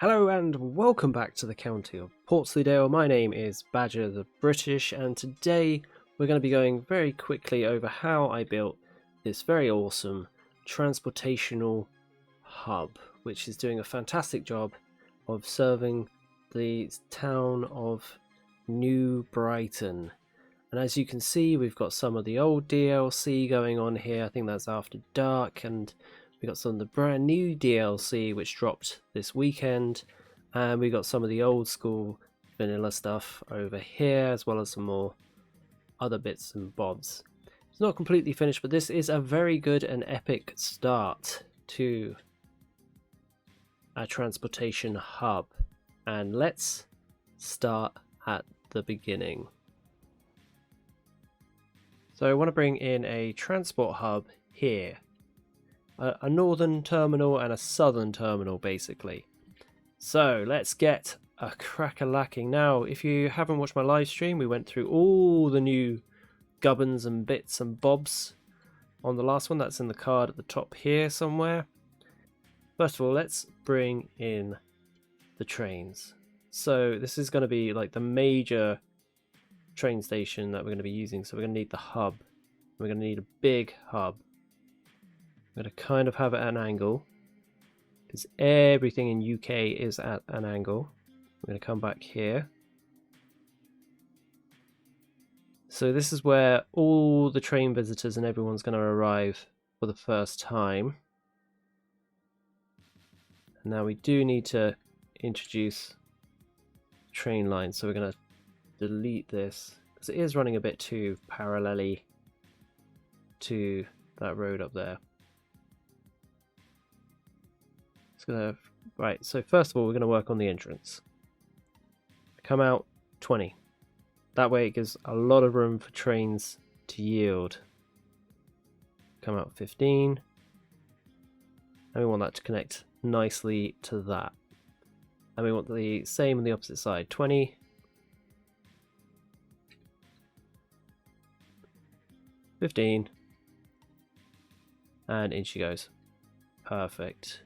Hello and welcome back to the County of Portsleydale. My name is Badger the British, and today we're going to be going very quickly over how I built this very awesome transportational hub, which is doing a fantastic job of serving the town of New Brighton. And as you can see, we've got some of the old DLC going on here. I think that's After Dark, and we got some of the brand new DLC which dropped this weekend, and we got some of the old school vanilla stuff over here, as well as some more other bits and bobs. It's not completely finished, but this is a very good and epic start to our transportation hub. And let's start at the beginning. So I want to bring in a transport hub here. A northern terminal and a southern terminal, basically. So let's get a crack-a-lacking. Now, if you haven't watched my live stream, we went through all the new gubbins and bits and bobs on the last one. That's in the card at the top here somewhere. First of all, let's bring in the trains. So this is going to be like the major train station that we're going to be using. So we're going to need the hub. We're going to need a big hub. I'm going to kind of have it at an angle, because everything in UK is at an angle. I'm going to come back here. So this is where all the train visitors and everyone's going to arrive for the first time. And now we do need to introduce train lines, so we're going to delete this, because it is running a bit too parallelly to that road up there. Right, so first of all, we're going to work on the entrance. Come out 20. That way it gives a lot of room for trains to yield. Come out 15. And we want that to connect nicely to that. And we want the same on the opposite side. 20. 15. And in she goes. Perfect.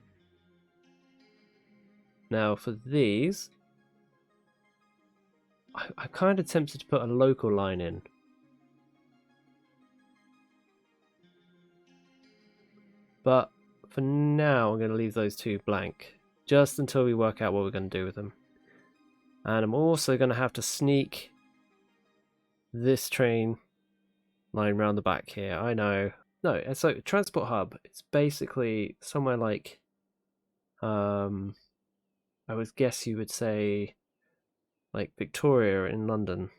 Now for these, I'm kind of tempted to put a local line in. But for now, I'm going to leave those two blank, just until we work out what we're going to do with them. And I'm also going to have to sneak this train line around the back here. I know. No, so transport hub, it's basically somewhere like, I would guess you would say like Victoria in London,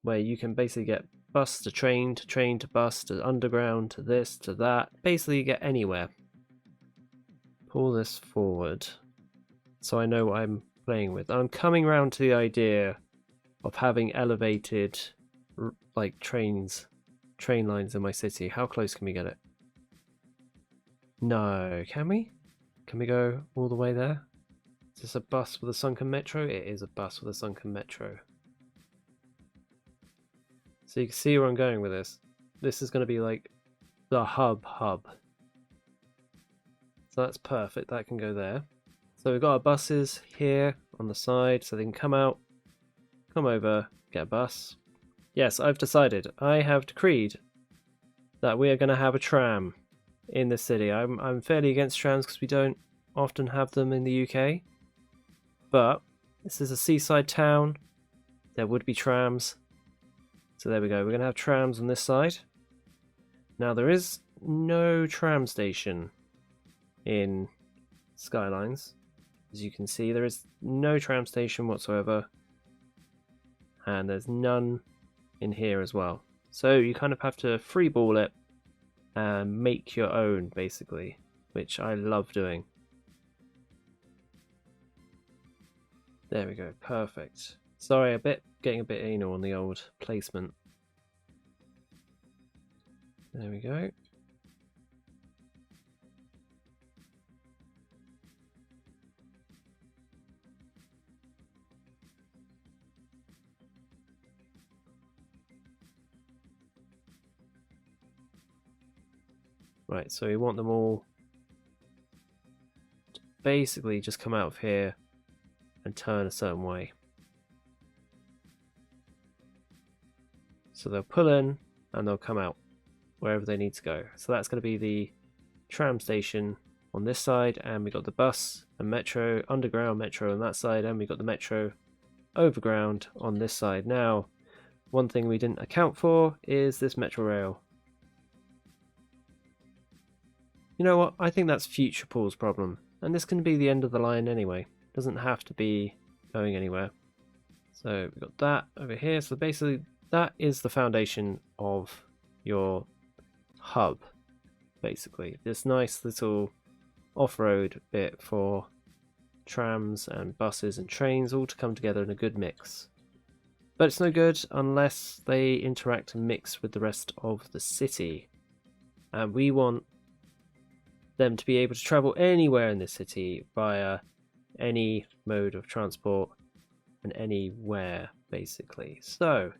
where you can basically get bus to train to bus to underground to this to that. Basically, you get anywhere. Pull this forward so I know what I'm playing with. I'm coming around to the idea of having elevated like train lines in my city. How close can we get it? No, can we? Can we go all the way there? Is this a bus with a sunken metro? It is a bus with a sunken metro. So you can see where I'm going with this. This is going to be like the hub. So that's perfect. That can go there. So we've got our buses here on the side, so they can come out, come over, get a bus. Yes, I've decided. I have decreed that we are going to have a tram in the city. I'm fairly against trams because we don't often have them in the UK, but this is a seaside town. There would be trams, so there we go. We're going to have trams on this side. Now there is no tram station in Skylines. As you can see, there is no tram station whatsoever, and there's none in here as well. So you kind of have to freeball it and make your own, basically, which I love doing. There we go, perfect. Sorry, getting a bit anal on the old placement. There we go. Right, so we want them all basically just come out of here and turn a certain way. So they'll pull in and they'll come out wherever they need to go. So that's going to be the tram station on this side, and we got the bus and metro, underground metro on that side, and we got the metro overground on this side. Now, one thing we didn't account for is this metro rail. You know what? I think that's future Paul's problem, and this can be the end of the line anyway. Doesn't have to be going anywhere. So we've got that over here. So basically, that is the foundation of your hub. Basically, this nice little off-road bit for trams and buses and trains all to come together in a good mix. But it's no good unless they interact and mix with the rest of the city. And we want them to be able to travel anywhere in the city via any mode of transport and anywhere, basically. So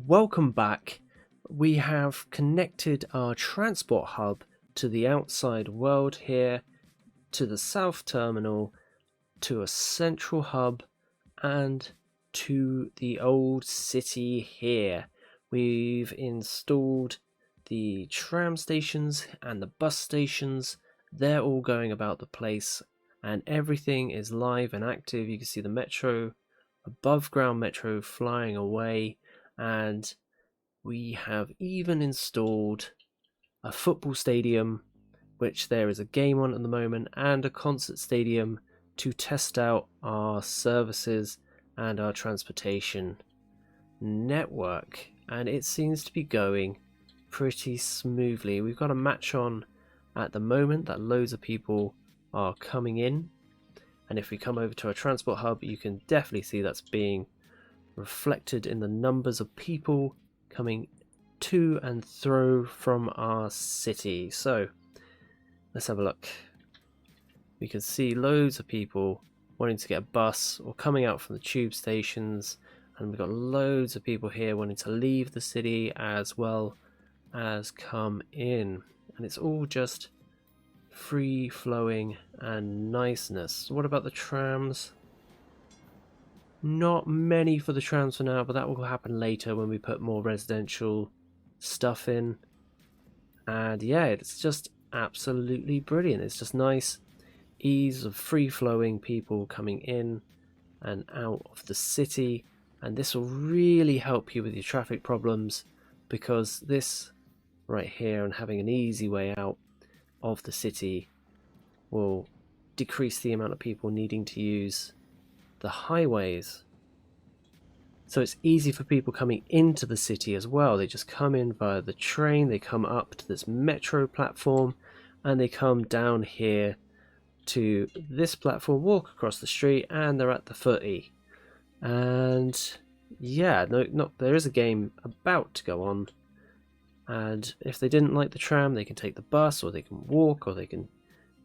welcome back. We have connected our transport hub to the outside world here, to the south terminal, to a central hub, and to the old city here. We've installed the tram stations and the bus stations. They're all going about the place, and everything is live and active. You can see the metro, above ground metro, flying away, and we have even installed a football stadium, which there is a game on at the moment, and a concert stadium to test out our services and our transportation network. And it seems to be going pretty smoothly. We've got a match on at the moment that loads of people are coming in, and if we come over to our transport hub, you can definitely see that's being reflected in the numbers of people coming to and through from our city. So let's have a look. We can see loads of people wanting to get a bus or coming out from the tube stations, and we've got loads of people here wanting to leave the city as well as come in, and it's all just free flowing and niceness. What about the trams? Not many for the trams for now, but that will happen later when we put more residential stuff in. And yeah, it's just absolutely brilliant. It's just nice ease of free flowing people coming in and out of the city, and this will really help you with your traffic problems, because this right here and having an easy way out of the city will decrease the amount of people needing to use the highways. So it's easy for people coming into the city as well. They just come in via the train, they come up to this metro platform, and they come down here to this platform, walk across the street, and they're at the footy. And yeah, there is a game about to go on, and if they didn't like the tram, they can take the bus, or they can walk, or they can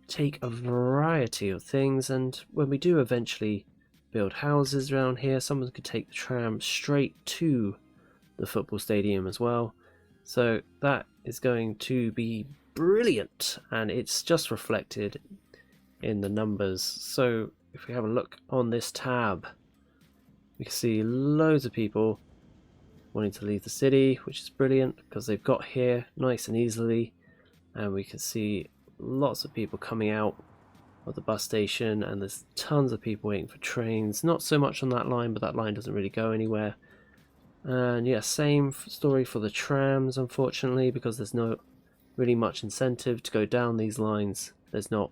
take a variety of things. And when we do eventually build houses around here, someone could take the tram straight to the football stadium as well. So that is going to be brilliant, and it's just reflected in the numbers. So if we have a look on this tab, we can see loads of people wanting to leave the city, which is brilliant because they've got here nice and easily, and we can see lots of people coming out of the bus station, and there's tons of people waiting for trains. Not so much on that line, but that line doesn't really go anywhere. And yeah, same story for the trams, unfortunately, because there's no really much incentive to go down these lines. There's not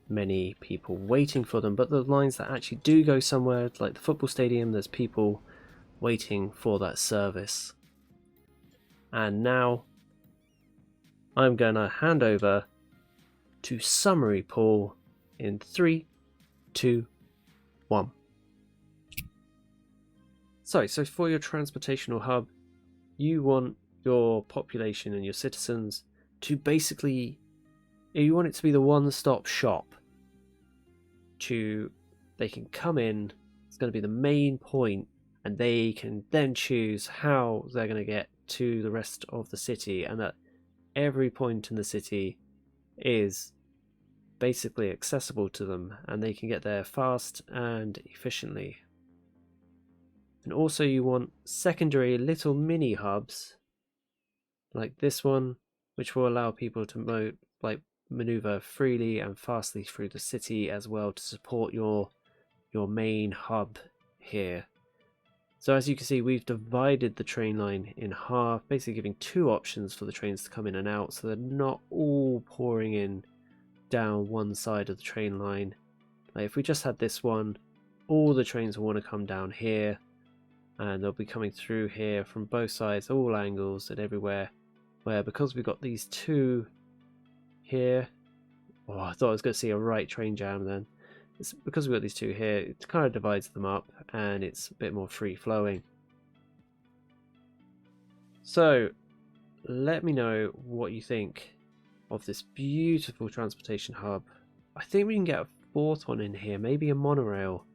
many people waiting for them, but the lines that actually do go somewhere, like the football stadium, there's people waiting for that service. And now I'm gonna hand over to summary Paul in 3, 2, 1. So for your transportational hub, you want your population and your citizens to basically, you want it to be the one-stop shop. They can come in, it's going to be the main point, and they can then choose how they're going to get to the rest of the city, and that every point in the city is basically accessible to them, and they can get there fast and efficiently. And also you want secondary little mini hubs like this one, which will allow people to maneuver freely and fastly through the city as well, to support your main hub here. So as you can see, we've divided the train line in half, basically giving two options for the trains to come in and out, so they're not all pouring in down one side of the train line. Like if we just had this one, all the trains will want to come down here, and they'll be coming through here from both sides, all angles and everywhere. Where because we've got these two here, oh, I thought I was going to see a right train jam then. It's because we've got these two here, it kind of divides them up and it's a bit more free flowing. So let me know what you think of this beautiful transportation hub. I think we can get a fourth one in here, maybe a monorail.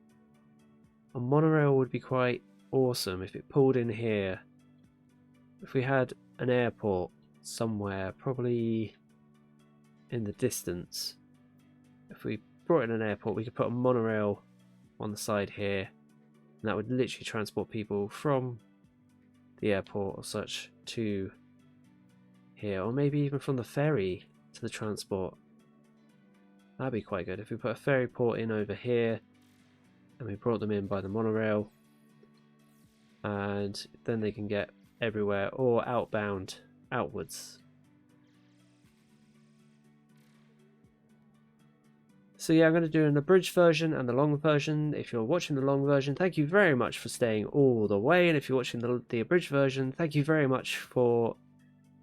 A monorail would be quite awesome if it pulled in here. If we had an airport somewhere, probably in the distance, if we brought in an airport, we could put a monorail on the side here, and that would literally transport people from the airport or such to here, or maybe even from the ferry to the transport. That'd be quite good if we put a ferry port in over here and we brought them in by the monorail, and then they can get everywhere, or outbound outwards. So yeah, I'm going to do an abridged version and the long version. If you're watching the long version, thank you very much for staying all the way, and if you're watching the abridged version, thank you very much for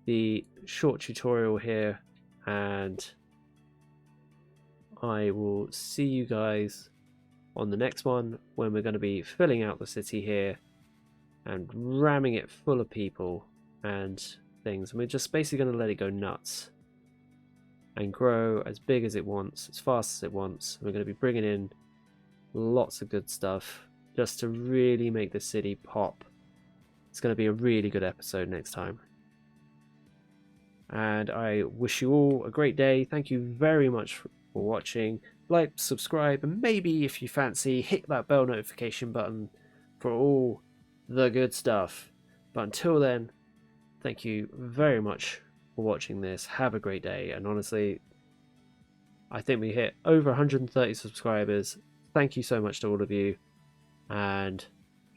the short tutorial here, and I will see you guys on the next one, when we're going to be filling out the city here and ramming it full of people and things, and we're just basically going to let it go nuts and grow as big as it wants, as fast as it wants. We're going to be bringing in lots of good stuff just to really make the city pop. It's going to be a really good episode next time. And I wish you all a great day. Thank you very much for watching. Like, subscribe, and maybe if you fancy, hit that bell notification button for all the good stuff. But until then, thank you very much for watching this. Have a great day, and honestly, I think we hit over 130 subscribers. Thank you so much to all of you, and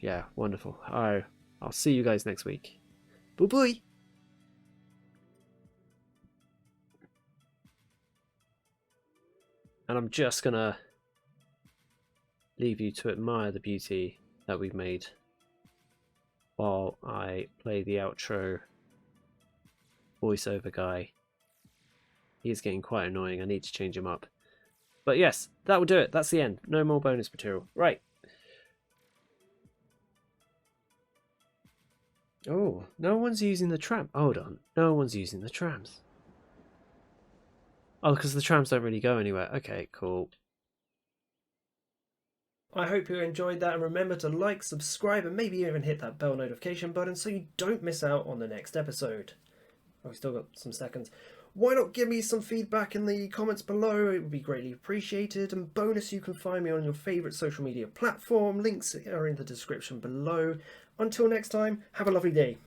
yeah, wonderful. I'll see you guys next week. Bye bye. And I'm just gonna leave you to admire the beauty that we've made while I play the outro voiceover guy. He is getting quite annoying. I need to change him up. But yes, that will do it. That's the end. No more bonus material. Right. Oh, no one's using the tram. Hold on. No one's using the trams. Oh, because the trams don't really go anywhere. Okay, cool. I hope you enjoyed that, and remember to like, subscribe, and maybe even hit that bell notification button so you don't miss out on the next episode. Oh, we still got some seconds. Why not give me some feedback in the comments below? It would be greatly appreciated. And bonus, you can find me on your favourite social media platform. Links are in the description below. Until next time, have a lovely day.